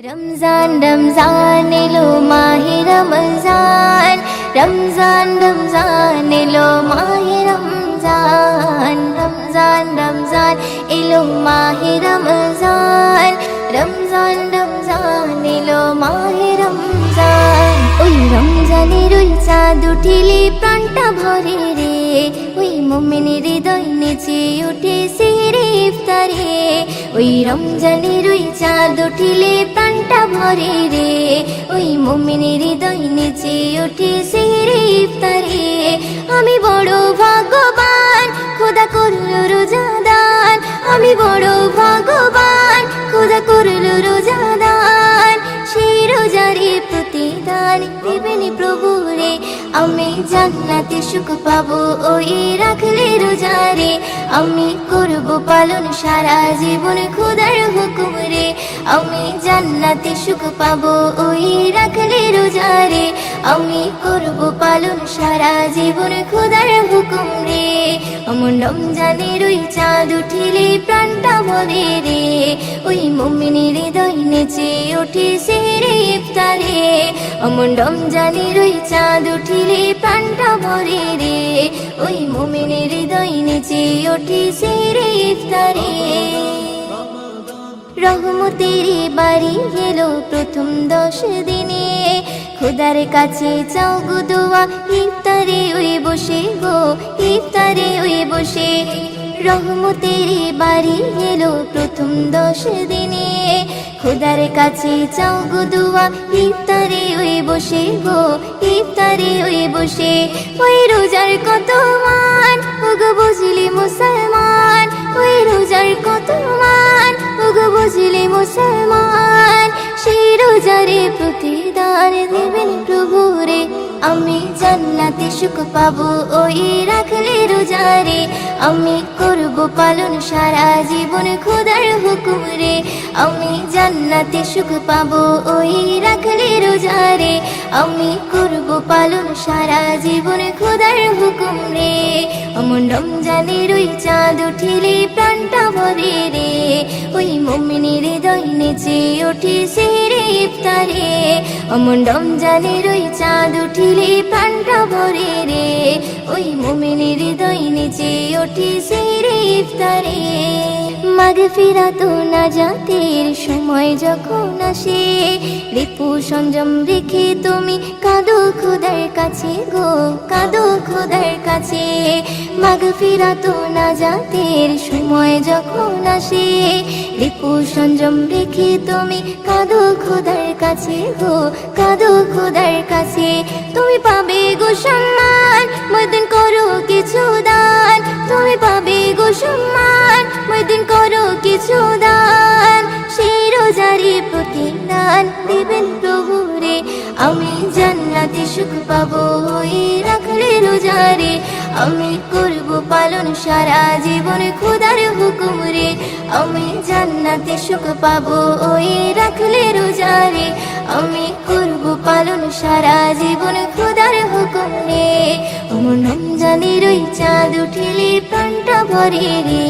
Ramzan Ramzan yellow माहे Ramzan Ramzan Ramzan yellow माहे Ramzan Ramzan Ramzan yellow माहे रमजान रमजान रमजान एलो माहे रमजान ওই রমজানের ওই চাঁদ উঠিলে প্রাণটা ভরে রে ওই মুমিনের হৃদয় নেচে ওঠে সেহরে ইফতারে ওই রমজানের ওই চাঁদ উঠিলে প্রাণটা ভরে রে ওই মুমিনের হৃদয় নেচে ওঠে সেহরে ইফতারে আমি বড় ভাগ্যবান খোদা করল রোজাদান আমি বড় ভাগ্যবান খোদা করল রোজাদান সেই রোজারে প্রতিদান দেবেন প্রভু রে আমি জান্নাতে সুখ পাবো ওই রাখলে রোজারে আমি করব পালন সারা জীবন খোদার হুকুম রে আমি জান্নাতে সুখ পাবো ওই রাখলে রোজারে আমি করব পালন সারা জীবন খোদার হুকুম রে অমন রমজানের ওই চাঁদ উঠিলে প্রাণটা ভরে রে ওই মুমিনের হৃদয় নেচে ওঠে সেহরে ইফতারে অমন রমজানের ওই চাঁদ উঠিলে প্রাণটা ভরে রে ওই মুমিনের হৃদয় নেচে ওঠে সেহরে ইফতারে রহমতের বাড়ি এলো প্রথম 10 দিনে খোদার কাছে চাও গো দোয়া ইফতারে ওই বসে গো ইফতারে ওই বসে রহমতের বাড়ি এলো প্রথম 10 দিনে খোদার কাছে চাও গো দোয়া ইফতারে ওই বসে গো ইফতারে ওই বসে ওই রোজার কত মান ওগো বুঝলি মুসলমান ওই রোজার কত মান ওগো বুঝলি মুসলমান সেই রোজারে প্রতিদান দেবেন প্রভু রে আমি জান্নাতে সুখ পাবো ওই রাখলে রোজারে আমি করব পালন সারা জীবন খোদার হুকুম রে আমি জান্নাতে সুখ পাবো ওই রাখলে রোজারে আমি করব পালন সারা জীবন খোদার হুকুম রে অমন রমজানের ওই চাঁদ উঠিলে প্রাণটা ভরে রে ওই মুমিনের হৃদয় নেচে ওঠে সেহরে ইফতারে অমন রমজানের ওই চাঁদ উঠিলে প্রাণটা ভরে রে ওই মুমিনের হৃদয় নেচে ওঠে সেহরে ইফতারে মাগফিরাত নাজাতের সময় যখন আসে রিপু সংযম রেখে তুমি কাঁদো খোদার কাছে গো কাঁদো খোদার কাছে মাগফিরাত নাজাতের সময় যখন আসে রিপু সংযম রেখে তুমি কাঁদো খোদার কাছে গো কাঁদো খোদার কাছে তুমি পাবে গো সম্মান ময়দিন করো কিছু দান তুমি পাবে গো সম্মান ময়দিন করো কিছু দান সেই রোজারে প্রতিদান দেবেন প্রভু রে আমি জান্নাতে সুখ পাবো ওই রাখলে রোজারে আমি করব পালন সারা জীবন খোদার হুকুম রে আমি জান্নাতে সুখ পাবো ওই রাখলে রোজারে আমি করব পালন সারা জীবন খোদার হুকুম রে অমন রমজানের ওই চাঁদ উঠিলে প্রাণটা ভরে রে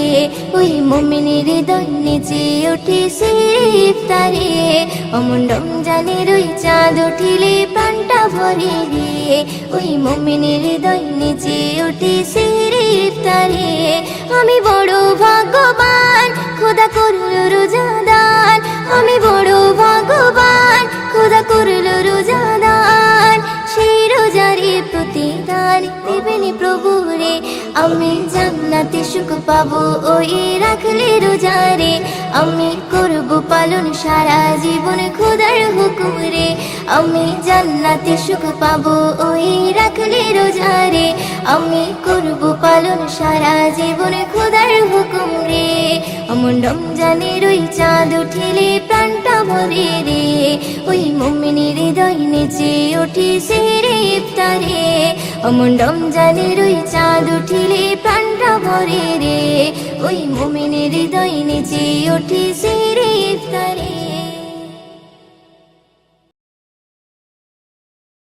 ওই মুমিনের হৃদয় নেচে ওঠে সেহরে ইফতারে অমন রমজানের ওই চাঁদ উঠিলে প্রাণটা ভরে রে ওই মুমিনের হৃদয় নেচে ওঠে সেহরে ইফতারে আমি বড় ভাগ্যবান খোদা করল রোজাদান আমি বড় ভাগ্যবান খোদা করল রোজাদান সেই রোজারে প্রতিদান দেবেন প্রভু রে আমি জান্নাতে সুখ পাবো ওই রাখলে রোজারে আমি করব পালন সারা জীবন খোদার হুকুম রে আমি জান্নাতে সুখ পাবো ওই রাখলে রোজারে আমি করব পালন সারা জীবন খোদার হুকুম রে অমন রমজানের ওই চাঁদ উঠিলে প্রাণটা ভরে রে ওই মুমিনের হৃদয় নেচে ওঠে সেহরে ইফতারে অমন রমজানের ওই চাঁদ উঠিলে প্রাণটা ভরে রে ওই মুমিনের হৃদয় নেচে ওঠে সেহরে ইফতারে।